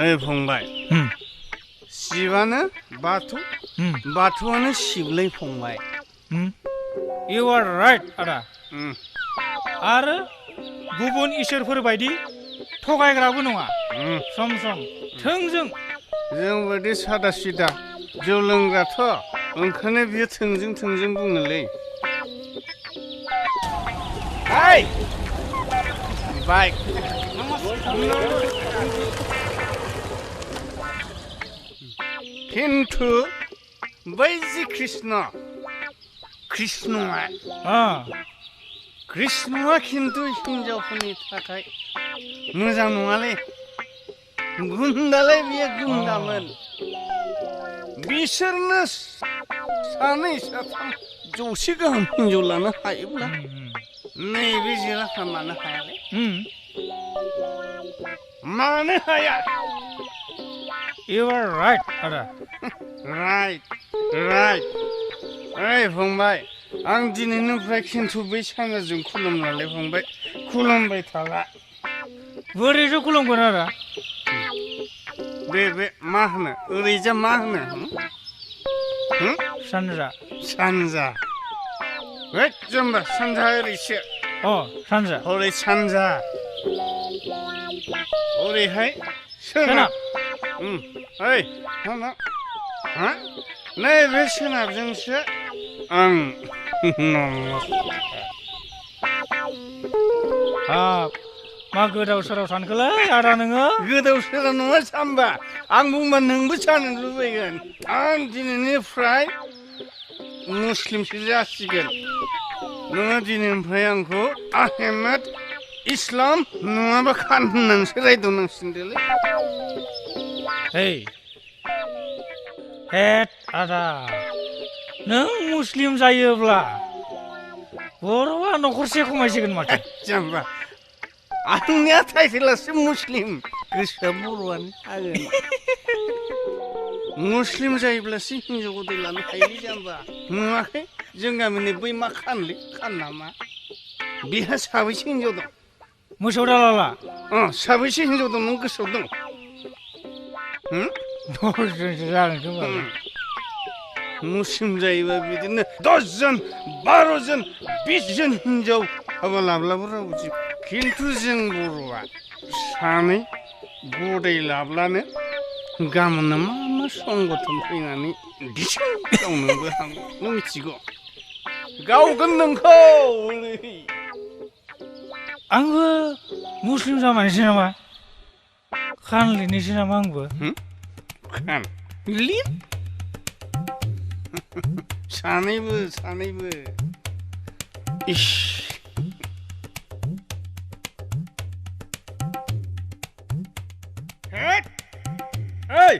ओइ फंबाय शिवानो बाथौ बाथौआनो शिवलै फंबाय You are right आदा आरो गुबुन इसोरफोर बायदि थगायग्राबो नङा सम सम थोंजों जों बायदि सादा सिदा जौ लोंग्राथ' ओंखायनो बियो थोंजों बुङोलै हाय बाइक खिन्थु बै जि कृष्णआ खिन्थु हिनजावफोरनि थाखाय मोजां नङालै गुन्दालै बियो गुन्दामोन बिसोरनो सानै साथाम जौसे गाहाम हिनजाव लानो हायोब्ला नैबे जिराफा मानो हायालै मानो हाया You are right आदा राइट ओइ फंबाय आं दिनैनिफ्राय खिन्थु बै सानजाजों खुलुमलालै फंबाय खुलुमबाय थाला बोरैथो खुलुमगोन आदा बे मा होनो ओरैजा मा होनो सानजा जोंबा सानजा ओरैसो सानजा हरै सानजा ओरैहाय सोनाब ओइ नैबे सोनाबजोंसो आं मा गोदाव सोराव सानखोलै आदा नोङो गोदाव सोराव नङा सामबा आं बुंबा नोंबो जानो लुबैगोन आं दिनैनिफ्राय मुस्लिमसो जासिगोन नोङो दिनैनिफ्राय आंखौ आहमेद इस्लाम नङाबा खान होननानैसो रायदावनांसिगोनलै हेद आदा नों मुस्लिम जायोब्ला बर'आ न'खरसे खमायसिगोन माथो जाम्बा आंनिया टाइटेलासो मुस्लिम गोसोआ बर'आनो थागोन मुस्लिम जायोब्लासो हिनजाव गोदै लानो हायोलै जाम्बा नुवाखै जों गामिनि बै मा खानलै खान नामा बेहा साबैसे हिनजाव दं मोसौ दालाला साबैसे हिनजाव दं नों गोसोआव दं दसजनसो जागोन खोमा मुस्लिम जायोबा बिदिनो 10 जन 12 जन 20 जन हिनजाव हाबा लाब्लाबो रावबो खिन्थु जों बर'आ सानै गदाय लाब्लानो गाबोननो मा संगठन फैनानै दिसुं गावनोबो हागौ नों मिथिगौ गावगोन नोंखौ आंबो मुस्लिम जामारनोसै नामा खान लिरनोसै नामा आंबो खान लिर सानैबो इस ओइ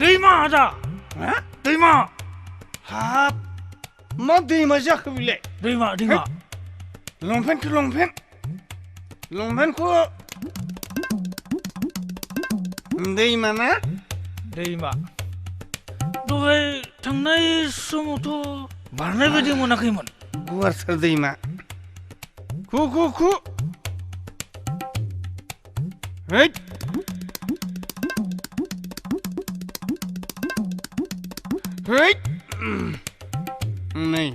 दैमा आदा दैमा हाब मा दैमा जाखो बिलाय दैमा लंपेन्टखौ दैमा ना दैमा दहाय थांनाय समावथ' बारनाय बायदि मोनाखैमोन गुवारथार दैमा खु नै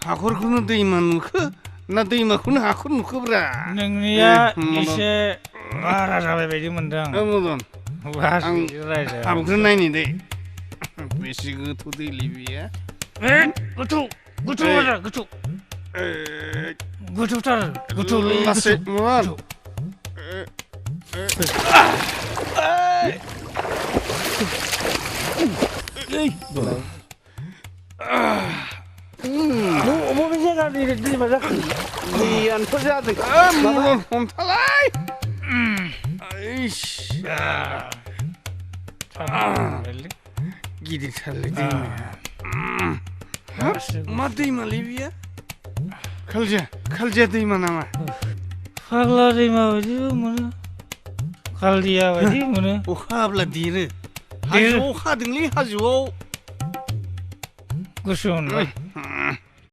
हाखरखौनो दैमा नुखो ना दैमाखौनो हाखर नुखोब्रा नोंनिया एसे बारा जाबाय बायदि मोनदों मदन आं हाबखौ नायनि दे बेसे गोथौ दैलै बियो गोथौलै लासै बबे जायगानि दैमा जाखो दैयानोथ' जादों मदन हमथालाय गिदिरथारलै दैमाया मा दैमालै बियो खालजिया दैमा नामा फाग्ला दैमा बायदिबो मोनो खालदिया बायदि मोनो अखा हाब्ला देरो हाजोआव हादोंलै हाजोआव गुसु मोनबाय